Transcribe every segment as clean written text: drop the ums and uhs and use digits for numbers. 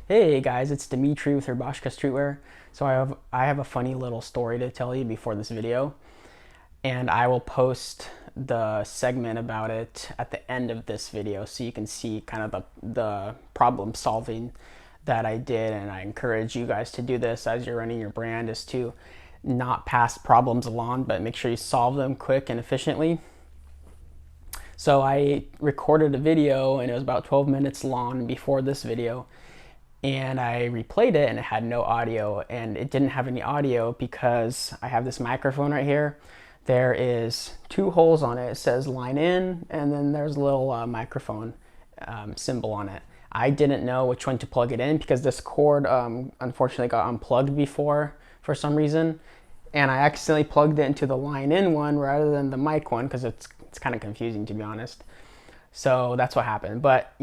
Hey guys, it's Dimitri with Rubashka Streetwear. So I have a funny little story to tell you before this video, and I will post the segment about it at the end of this video so you can see kind of the problem solving that I did. And I encourage you guys to do this as you're running your brand, is to not pass problems along, but make sure you solve them quick and efficiently. So I recorded a video and it was about 12 minutes long before this video, and I replayed it and it had no audio, and it didn't have any audio because I have this microphone right here. There is two holes on it. It says line in, and then there's a little microphone symbol on it. I didn't know which one to plug it in because this cord unfortunately got unplugged before for some reason, and I accidentally plugged it into the line in one rather than the mic one because it's kind of confusing, to be honest. So that's what happened. But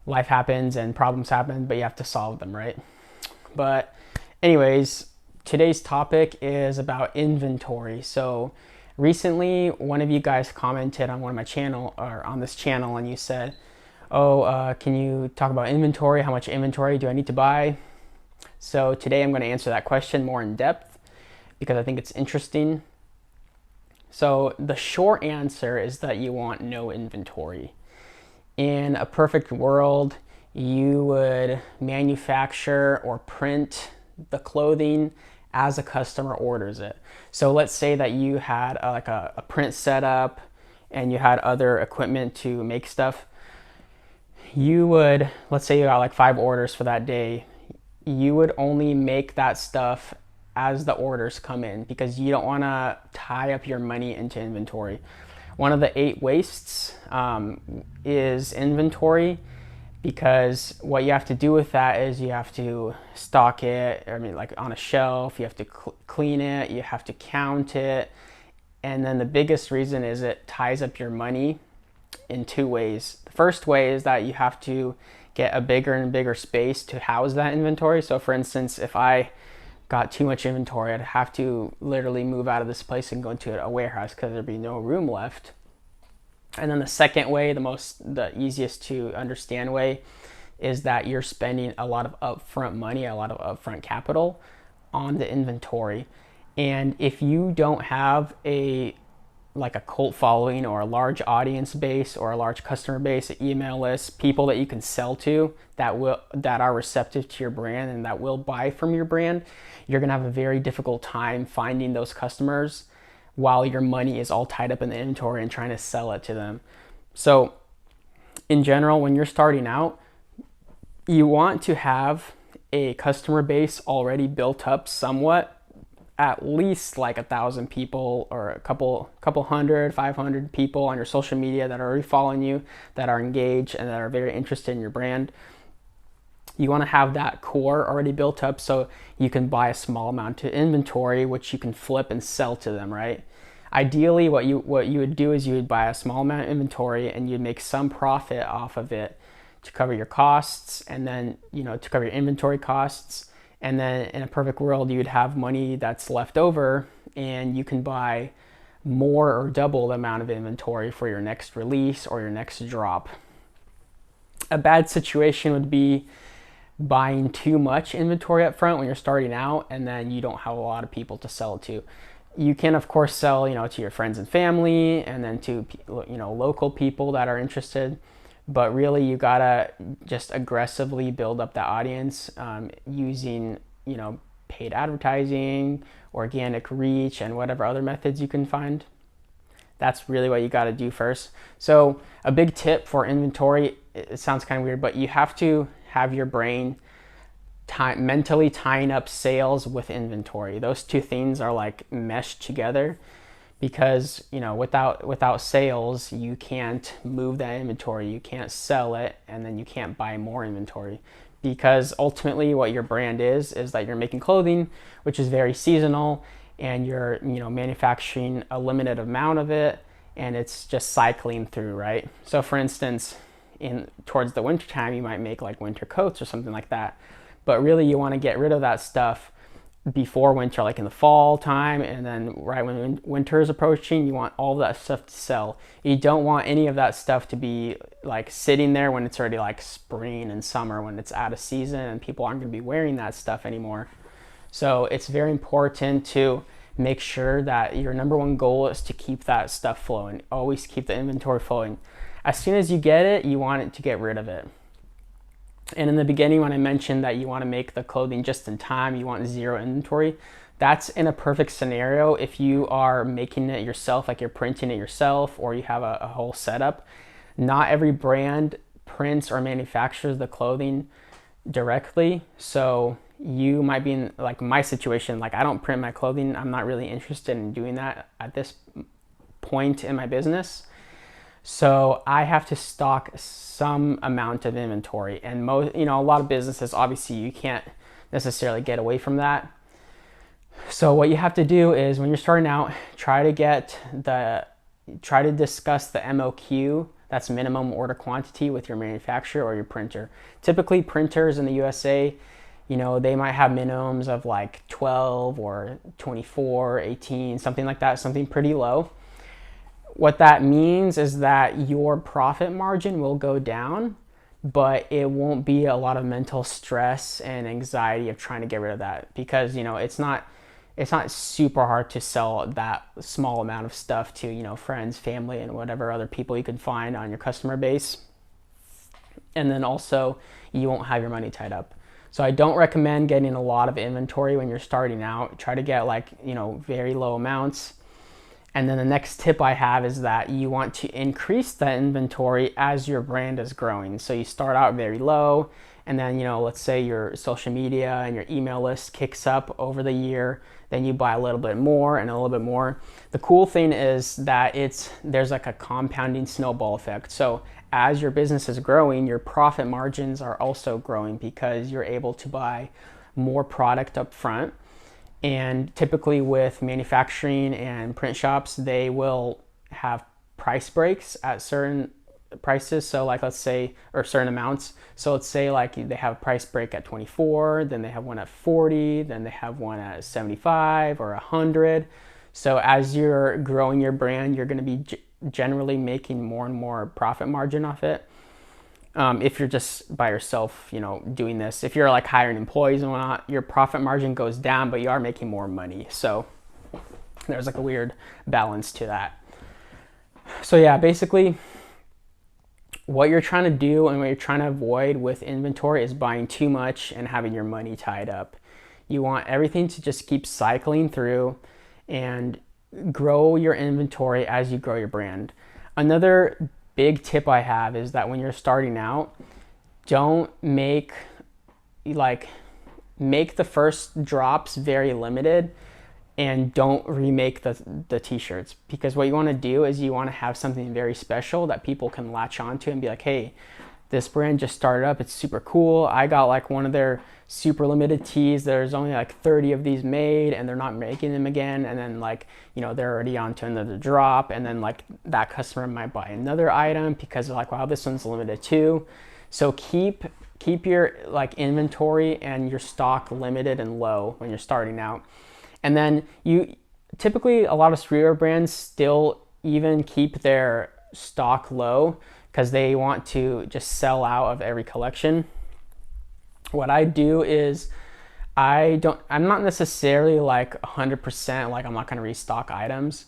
life happens and problems happen, but you have to solve them, right? But anyways, today's topic is about inventory. So recently, one of you guys commented on one of my channel, or on this channel, and you said, can you talk about inventory? How much inventory do I need to buy? So today I'm going to answer that question more in depth because I think it's interesting. So the short answer is that you want no inventory. In a perfect world, you would manufacture or print the clothing as a customer orders it. So let's say that you had a print setup and you had other equipment to make stuff. You would, let's say you got like 5 orders for that day. You would only make that stuff as the orders come in because you don't want to tie up your money into inventory. One of the 8 wastes is inventory, because what you have to do with that is you have to stock it, like on a shelf, you have to clean it, you have to count it, and then the biggest reason is it ties up your money in 2 ways. The first way is that you have to get a bigger and bigger space to house that inventory. So for instance, if I got too much inventory, I'd have to literally move out of this place and go into a warehouse because there'd be no room left. And then the second way, the easiest to understand way, is that you're spending a lot of upfront money, a lot of upfront capital on the inventory. And if you don't have a cult following or a large audience base or a large customer base, an email list, people that you can sell to that are receptive to your brand and that will buy from your brand, you're gonna have a very difficult time finding those customers while your money is all tied up in the inventory and trying to sell it to them. So in general, when you're starting out, you want to have a customer base already built up somewhat, at least like 1,000 people or a couple hundred, 500 people on your social media that are already following you, that are engaged and that are very interested in your brand. You want to have that core already built up so you can buy a small amount of inventory, which you can flip and sell to them, right? Ideally, what you would do is you would buy a small amount of inventory and you'd make some profit off of it to cover your costs, and then to cover your inventory costs. And then in a perfect world, you'd have money that's left over and you can buy more or double the amount of inventory for your next release or your next drop. A bad situation would be buying too much inventory up front when you're starting out and then you don't have a lot of people to sell it to. You can of course sell to your friends and family, and then to local people that are interested. But really, you gotta just aggressively build up that audience using, paid advertising, organic reach, and whatever other methods you can find. That's really what you gotta do first. So a big tip for inventory, it sounds kind of weird, but you have to have your brain mentally tying up sales with inventory. Those two things are like meshed together. Because without sales, you can't move that inventory, you can't sell it, and then you can't buy more inventory. Because ultimately what your brand is that you're making clothing, which is very seasonal, and you're manufacturing a limited amount of it, and it's just cycling through, right? So for instance, towards the winter time, you might make like winter coats or something like that. But really you want to get rid of that stuff before winter, like in the fall time, and then right when winter is approaching, you want all that stuff to sell. You don't want any of that stuff to be like sitting there when it's already like spring and summer, when it's out of season and people aren't going to be wearing that stuff anymore. So it's very important to make sure that your number one goal is to keep that stuff flowing. Always keep the inventory flowing. As soon as you get it, you want it to get rid of it. And in the beginning, when I mentioned that you want to make the clothing just in time, you want zero inventory, that's in a perfect scenario if you are making it yourself, like you're printing it yourself, or you have a whole setup. Not every brand prints or manufactures the clothing directly. So you might be in like my situation, like I don't print my clothing. I'm not really interested in doing that at this point in my business. So I have to stock some amount of inventory, and a lot of businesses, obviously you can't necessarily get away from that. So what you have to do is when you're starting out, try to discuss the MOQ, that's minimum order quantity, with your manufacturer or your printer. Typically printers in the USA, they might have minimums of like 12 or 24, 18, something like that, something pretty low. What that means is that your profit margin will go down, but it won't be a lot of mental stress and anxiety of trying to get rid of that, because it's not super hard to sell that small amount of stuff to friends, family, and whatever other people you can find on your customer base. And then also you won't have your money tied up. So I don't recommend getting a lot of inventory when you're starting out. Try to get very low amounts. And then the next tip I have is that you want to increase that inventory as your brand is growing. So you start out very low, and then let's say your social media and your email list kicks up over the year, then you buy a little bit more and a little bit more. The cool thing is that there's like a compounding snowball effect. So as your business is growing, your profit margins are also growing because you're able to buy more product up front. And typically with manufacturing and print shops, they will have price breaks at certain prices. So like let's say, or certain amounts. So let's say like they have a price break at 24, then they have one at 40, then they have one at 75 or 100. So as you're growing your brand, you're going to be generally making more and more profit margin off it. If you're just by yourself, doing this. If you're like hiring employees and whatnot, your profit margin goes down, but you are making more money. So there's like a weird balance to that. So yeah, basically what you're trying to do and what you're trying to avoid with inventory is buying too much and having your money tied up. You want everything to just keep cycling through and grow your inventory as you grow your brand. Another big tip I have is that when you're starting out, don't make the first drops very limited, and don't remake the t-shirts, because what you want to do is you want to have something very special that people can latch onto and be like, hey, this brand just started up, it's super cool. I got like one of their super limited tees. There's only like 30 of these made, and they're not making them again. And then they're already on to another drop. And then like that customer might buy another item because they're like, wow, this one's limited too. So keep your like inventory and your stock limited and low when you're starting out. And then typically a lot of streetwear brands still even keep their stock low because they want to just sell out of every collection. What I do is I'm not necessarily like 100%, like I'm not going to restock items.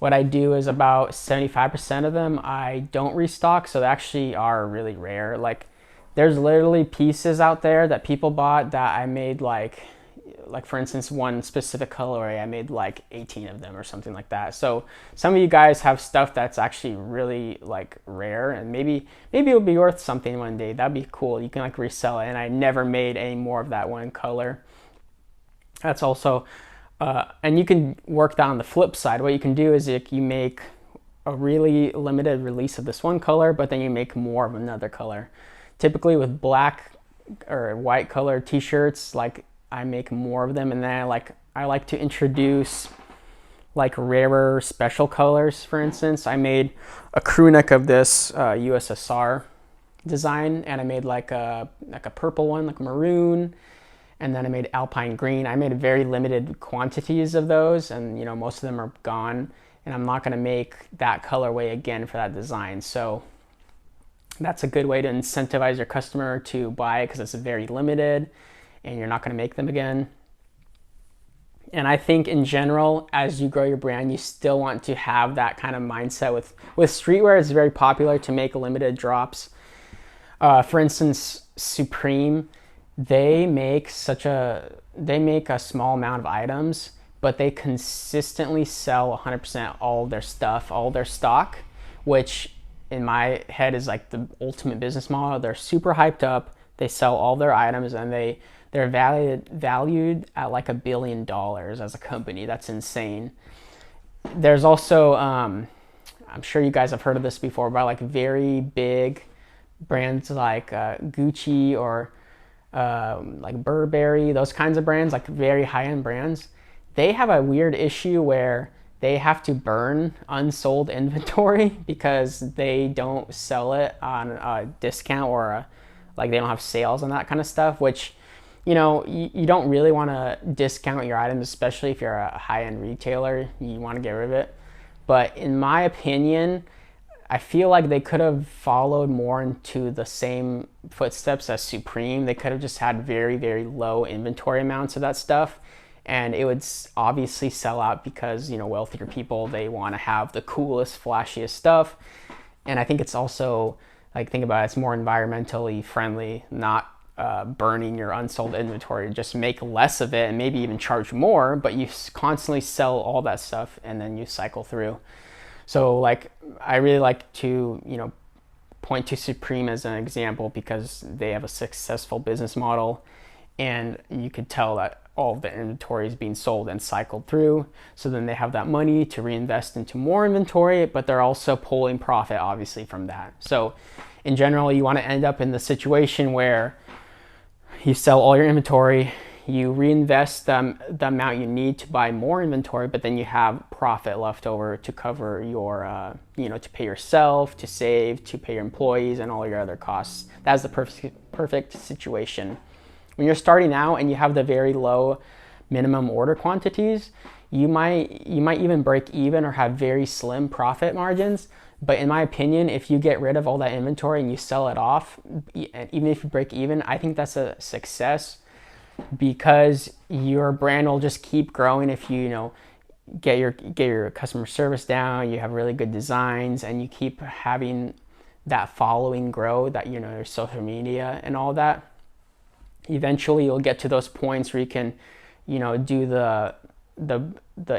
What I do is about 75% of them I don't restock, so they actually are really rare. Like there's literally pieces out there that people bought that I made like for instance, one specific colorway, I made like 18 of them or something like that. So some of you guys have stuff that's actually really like rare, and maybe it'll be worth something one day. That'd be cool. You can like resell it. And I never made any more of that one color. That's also, and you can work that on the flip side. What you can do is you make a really limited release of this one color, but then you make more of another color. Typically with black or white colored t-shirts, like I make more of them, and then I like to introduce like rarer special colors. For instance, I made a crew neck of this USSR design, and I made like a purple one, like maroon, And then I made Alpine Green. I made very limited quantities of those, and you know, most of them are gone, and I'm not going to make that colorway again for that design. So that's a good way to incentivize your customer to buy, because it's very limited and you're not going to make them again. And I think in general, as you grow your brand, you still want to have that kind of mindset. With streetwear, it's very popular to make limited drops. For instance, Supreme, they make a small amount of items, but they consistently sell 100% all their stuff, all their stock, which in my head is like the ultimate business model. They're super hyped up. They sell all their items, and they're valued at like $1 billion as a company. That's insane. There's also, I'm sure you guys have heard of this before, but like very big brands like Gucci or like Burberry, those kinds of brands, like very high-end brands, they have a weird issue where they have to burn unsold inventory because they don't sell it on a discount, or like they don't have sales and that kind of stuff, which, you know, you don't really want to discount your items, especially if you're a high-end retailer. You want to get rid of it. But in my opinion, I feel like they could have followed more into the same footsteps as Supreme. They could have just had very, very low inventory amounts of that stuff, and it would obviously sell out because, you know, wealthier people, they want to have the coolest, flashiest stuff. And I think it's also, like, think about it, it's more environmentally friendly, not burning your unsold inventory. Just make less of it and maybe even charge more, but you constantly sell all that stuff and then you cycle through. So like, I really like to, you know, point to Supreme as an example because they have a successful business model, and you could tell that all of the inventory is being sold and cycled through. So then they have that money to reinvest into more inventory, but they're also pulling profit obviously from that. So in general, you want to end up in the situation where you sell all your inventory, you reinvest the amount you need to buy more inventory, but then you have profit left over to cover your, you know, to pay yourself, to save, to pay your employees, and all your other costs. That's the perfect situation. When you're starting out and you have the very low minimum order quantities, you might even break even or have very slim profit margins. But in my opinion, if you get rid of all that inventory and you sell it off, even if you break even, I think that's a success, because your brand will just keep growing if you know, get your customer service down, you have really good designs, and you keep having that following grow, that, you know, your social media and all that. Eventually you'll get to those points where you can, you know, do the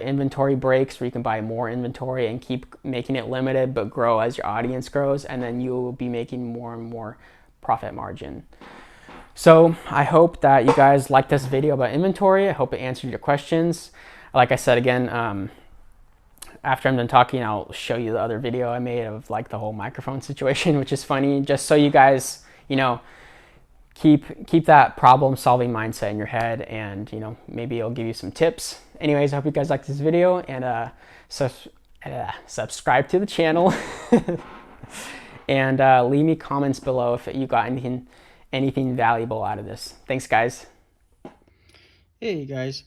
inventory breaks, where you can buy more inventory and keep making it limited but grow as your audience grows, and then you'll be making more and more profit margin. So I hope that you guys liked this video about inventory. I hope it answered your questions. Like I said, again, after I'm done talking, I'll show you the other video I made of like the whole microphone situation, which is funny, just so you guys, you know, keep that problem solving mindset in your head, and, you know, maybe it'll give you some tips. Anyways, I hope you guys liked this video, and subscribe to the channel and leave me comments below if you got anything valuable out of this. Thanks, guys. Hey guys,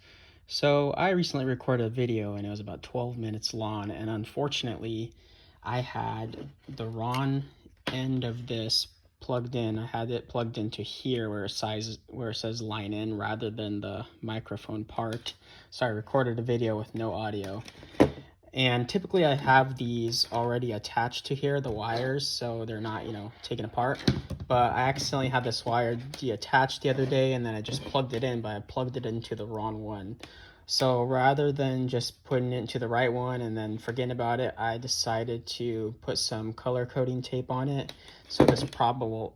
so I recently recorded a video and it was about 12 minutes long, and unfortunately I had the wrong end of this plugged in. I had it plugged into here where it says line in rather than the microphone part. So I recorded a video with no audio. And typically I have these already attached to here, the wires, so they're not, you know, taken apart. But I accidentally had this wire detached the other day, and then I just plugged it in, but I plugged it into the wrong one. So rather than just putting it into the right one and then forgetting about it, I decided to put some color coding tape on it so this problem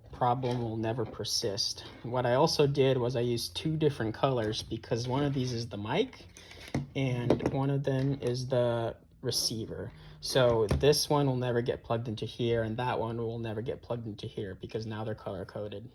will never persist. What I also did was I used two different colors, because one of these is the mic and one of them is the receiver. So this one will never get plugged into here, and that one will never get plugged into here, because now they're color coded.